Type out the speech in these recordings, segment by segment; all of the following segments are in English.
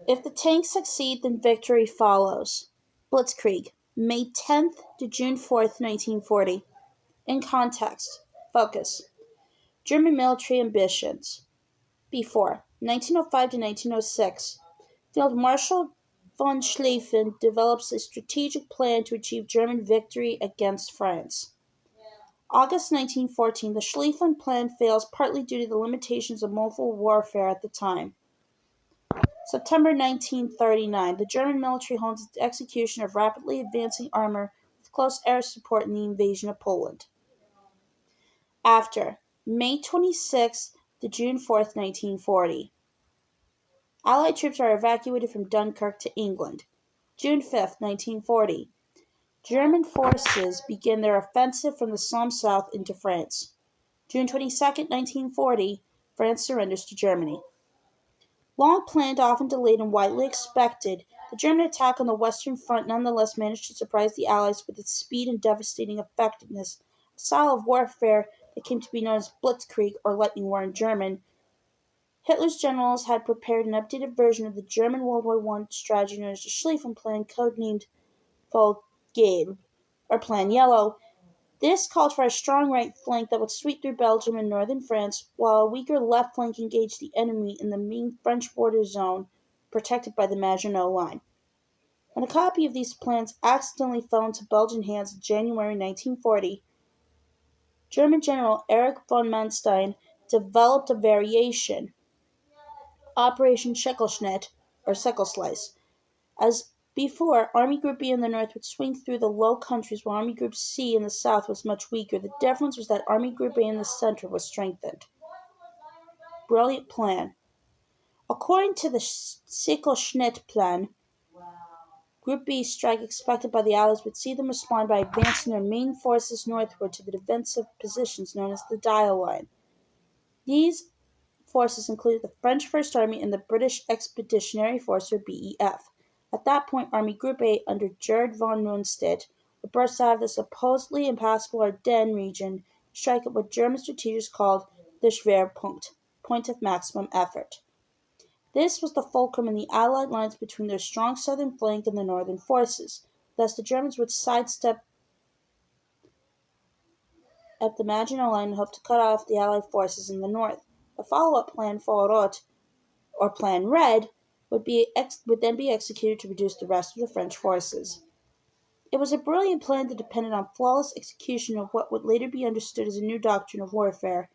If the tanks succeed, then victory follows. Blitzkrieg, May 10th to June 4th, 1940. In context, focus. German military ambitions. Before 1905 to 1906, Field Marshal von Schlieffen develops a strategic plan to achieve German victory against France. August 1914, the Schlieffen Plan fails partly due to the limitations of mobile warfare at the time. September 1939, the German military hones its execution of rapidly advancing armor with close air support in the invasion of Poland. After May 26 to June 4, 1940. Allied troops are evacuated from Dunkirk to England. June 5, 1940. German forces begin their offensive from the Somme south into France. June 22, 1940, France surrenders to Germany. Long planned, often delayed, and widely expected, the German attack on the Western Front nonetheless managed to surprise the Allies with its speed and devastating effectiveness, a style of warfare that came to be known as Blitzkrieg, or lightning war in German. Hitler's generals had prepared an updated version of the German World War I strategy known as the Schlieffen Plan, codenamed Gelb, or Plan Yellow. This called for a strong right flank that would sweep through Belgium and northern France, while a weaker left flank engaged the enemy in the main French border zone, protected by the Maginot Line. When a copy of these plans accidentally fell into Belgian hands in January 1940, German General Erich von Manstein developed a variation, Operation Schicklschnitt, or Sickle Slice. As before, Army Group B in the north would swing through the Low Countries, while Army Group C in the south was much weaker. The difference was that Army Group A in the center was strengthened. Brilliant plan. According to the Sickle-Schnitt plan, Group B's strike expected by the Allies would see them respond by advancing their main forces northward to the defensive positions known as the Dial Line. These forces included the French First Army and the British Expeditionary Force, or BEF. At that point, Army Group A under Gerd von Rundstedt would burst out of the supposedly impassable Ardennes region and strike at what German strategists called the Schwerpunkt, point of maximum effort. This was the fulcrum in the Allied lines between their strong southern flank and the northern forces. Thus, the Germans would sidestep at the Maginot Line and hope to cut off the Allied forces in the north. A follow-up plan, Feuerrot, or Plan Red, would then be executed to reduce the rest of the French forces. It was a brilliant plan that depended on flawless execution of what would later be understood as a new doctrine of warfare,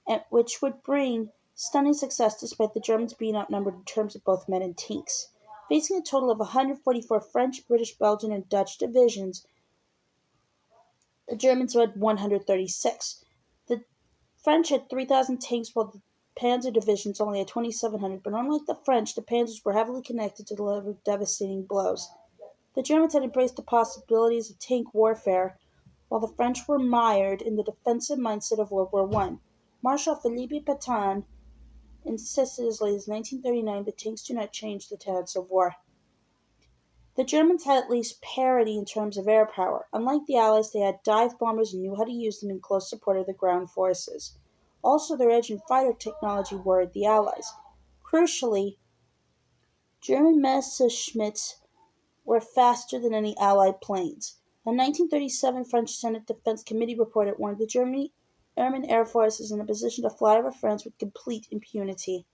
and which would bring stunning success despite the Germans being outnumbered in terms of both men and tanks. Facing a total of 144 French, British, Belgian, and Dutch divisions, the Germans had 136. The French had 3,000 tanks, while the Panzer divisions only had 2,700, but unlike the French, the Panzers were heavily connected to deliver devastating blows. The Germans had embraced the possibilities of tank warfare, while the French were mired in the defensive mindset of World War I. Marshal Philippe Pétain insisted as late as 1939 that tanks do not change the tenets of war. The Germans had at least parity in terms of air power. Unlike the Allies, they had dive bombers and knew how to use them in close support of the ground forces. Also, their edge in fighter technology worried the Allies. Crucially, German Messerschmitts were faster than any Allied planes. A 1937 French Senate Defense Committee report warned the German Air Force is in a position to fly over France with complete impunity.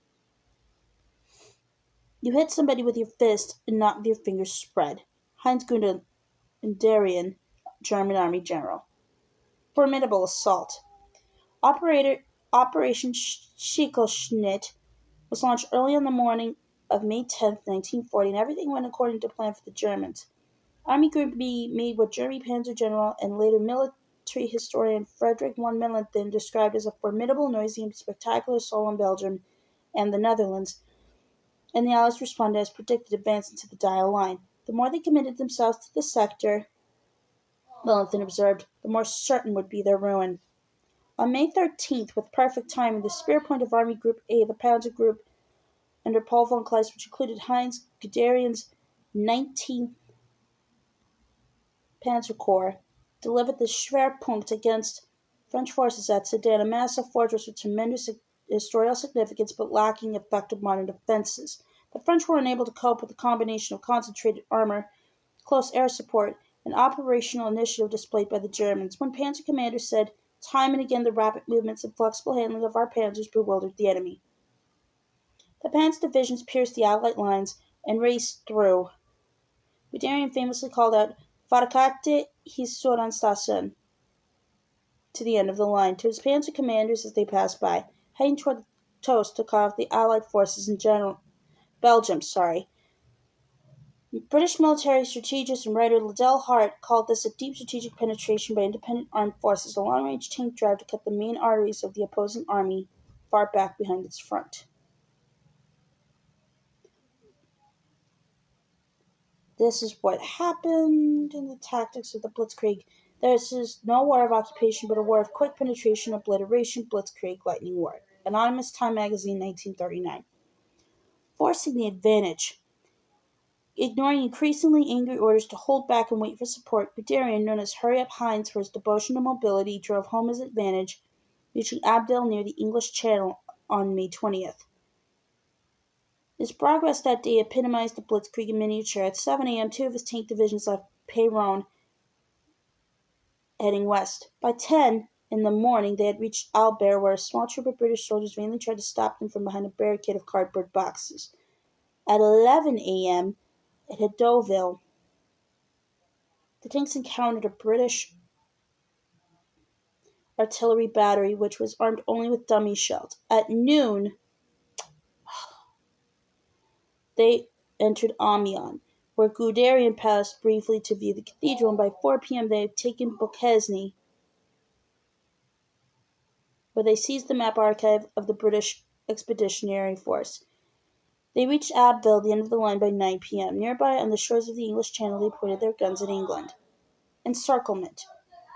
You hit somebody with your fist and not with your fingers spread. Heinz Guderian, German Army General. Formidable assault. Operation Schicklschnitt was launched early on the morning of May 10, 1940, and everything went according to plan for the Germans. Army Group B made what German Panzer General and later military historian Friedrich von Millenthin described as a formidable, noisy, and spectacular assault on Belgium and the Netherlands, and the Allies responded as predicted, advancing to the Dial Line. The more they committed themselves to the sector, Millenthin observed, the more certain would be their ruin. On May 13th, with perfect timing, the spear point of Army Group A, the Panzer Group under Paul von Kleist, which included Heinz Guderian's 19th Panzer Corps, delivered the Schwerpunkt against French forces at Sedan, a massive fortress with tremendous historical significance but lacking effective modern defenses. The French were unable to cope with the combination of concentrated armor, close air support, and operational initiative displayed by the Germans. One panzer commander said, "Time and again the rapid movements and flexible handling of our panzers bewildered the enemy." The panzer divisions pierced the Allied lines and raced through. Guderian famously called out, "Fahrkarte Hisuran Station," to the end of the line, to his panzer commanders as they passed by, heading toward the Toast to cut off the Allied forces in Belgium. British military strategist and writer Liddell Hart called this a deep strategic penetration by independent armed forces, a long-range tank drive to cut the main arteries of the opposing army far back behind its front. This is what happened in the tactics of the Blitzkrieg. This is no war of occupation, but a war of quick penetration, obliteration, Blitzkrieg, lightning war. Anonymous Time Magazine, 1939. Forcing the advantage. Ignoring increasingly angry orders to hold back and wait for support, Guderian, known as Hurry Up Heinz for his devotion to mobility, drove home his advantage, reaching Abdel near the English Channel on May 20th. His progress that day epitomized the Blitzkrieg in miniature. At 7 a.m., two of his tank divisions left Péronne, heading west. By 10 in the morning, they had reached Albert, where a small troop of British soldiers vainly tried to stop them from behind a barricade of cardboard boxes. At 11 a.m., at Deauville, the tanks encountered a British artillery battery, which was armed only with dummy shells. At noon, they entered Amiens, where Guderian passed briefly to view the cathedral, and by 4 p.m. they had taken Beauquesne, where they seized the map archive of the British Expeditionary Force. They reached Abbeville, the end of the line, by 9 p.m. Nearby, on the shores of the English Channel, they pointed their guns at England. Encirclement.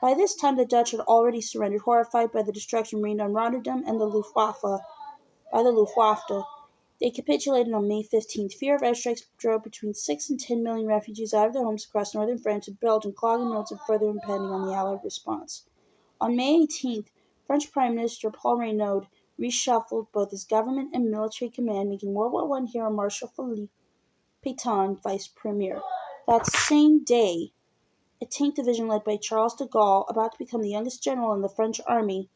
By this time, the Dutch had already surrendered, horrified by the destruction rained on Rotterdam and the Luftwaffe. They capitulated on May 15th. Fear of airstrikes drove between 6 and 10 million refugees out of their homes across northern France and Belgium, clogging roads and further impending on the Allied response. On May 18th, French Prime Minister Paul Reynaud reshuffled both his government and military command, making World War I hero Marshal Philippe Pétain vice premier. That same day, a tank division led by Charles de Gaulle, about to become the youngest general in the French army,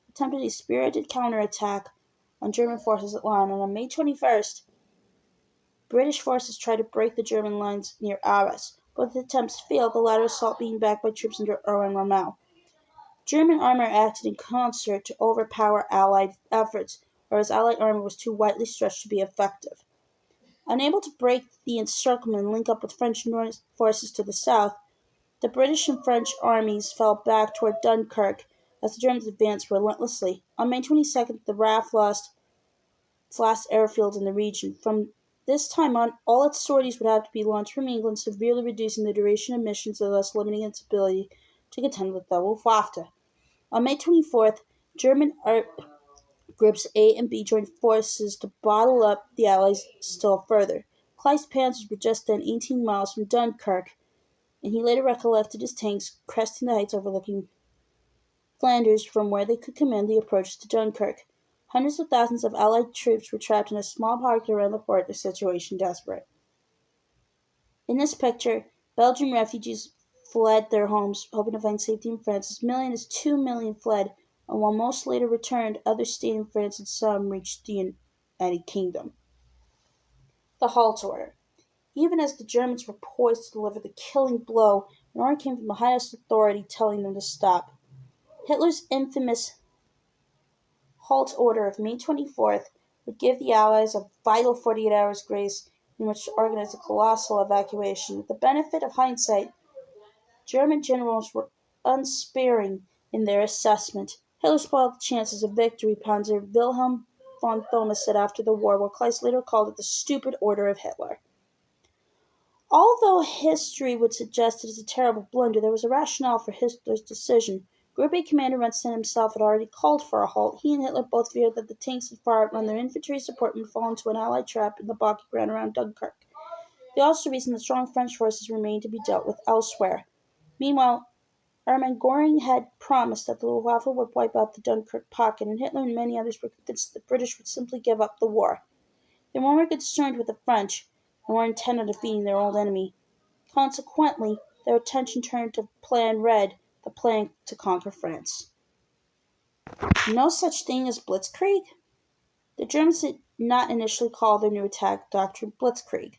attempted a spirited counterattack on German forces at Laon, and on May 21st, British forces tried to break the German lines near Arras. Both attempts failed, the latter assault being backed by troops under Erwin Rommel. German armor acted in concert to overpower Allied efforts, whereas Allied armor was too widely stretched to be effective. Unable to break the encirclement and link up with French forces to the south, the British and French armies fell back toward Dunkirk as the Germans advanced relentlessly. On May 22nd, the RAF lost its last airfield in the region. From this time on, all its sorties would have to be launched from England, severely reducing the duration of missions and thus limiting its ability to contend with the Luftwaffe. On May 24th, German Groups A and B joined forces to bottle up the Allies still further. Kleist's panzers were just then 18 miles from Dunkirk, and he later recollected his tanks cresting the heights overlooking Flanders from where they could command the approaches to Dunkirk. Hundreds of thousands of Allied troops were trapped in a small pocket around the fort, their situation desperate. In this picture, Belgian refugees fled their homes, hoping to find safety in France. As many as 2 million fled, and while most later returned, others stayed in France and some reached the United Kingdom. The halt order. Even as the Germans were poised to deliver the killing blow, an order came from the highest authority telling them to stop. Hitler's infamous halt order of May 24th would give the Allies a vital 48 hours grace in which to organize a colossal evacuation. With the benefit of hindsight, German generals were unsparing in their assessment. Hitler spoiled the chances of victory, Panzer Wilhelm von Thomas said after the war, while Kleist later called it the stupid order of Hitler. Although history would suggest it as a terrible blunder, there was a rationale for Hitler's decision. Group A Commander Runstein himself had already called for a halt. He and Hitler both feared that the tanks had far outrun their infantry support and would fall into an Allied trap in the boggy ground around Dunkirk. They also reasoned that strong French forces remained to be dealt with elsewhere. Meanwhile, Hermann Göring had promised that the Luftwaffe would wipe out the Dunkirk pocket, and Hitler and many others were convinced that the British would simply give up the war. They were more concerned with the French and were intent on defeating their old enemy. Consequently, their attention turned to Plan Red, the plan to conquer France. No such thing as Blitzkrieg? The Germans did not initially call their new attack doctrine Blitzkrieg.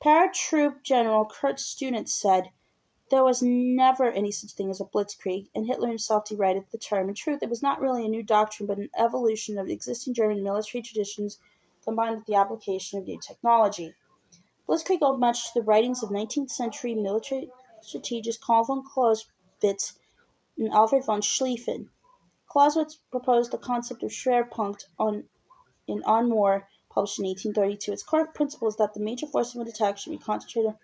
Paratroop General Kurt Student said there was never any such thing as a Blitzkrieg, and Hitler himself derided the term. In truth, it was not really a new doctrine, but an evolution of existing German military traditions combined with the application of new technology. Blitzkrieg owed much to the writings of 19th-century military strategist Karl von Clausewitz and Alfred von Schlieffen. Clausewitz proposed the concept of Schwerpunkt in On War, published in 1832. Its core principle is that the major force of an attack should be concentrated on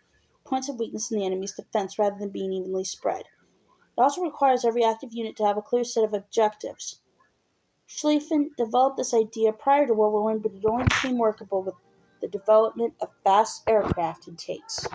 points of weakness in the enemy's defense rather than being evenly spread. It also requires every active unit to have a clear set of objectives. Schlieffen developed this idea prior to World War I, but it only became workable with the development of fast aircraft and tanks.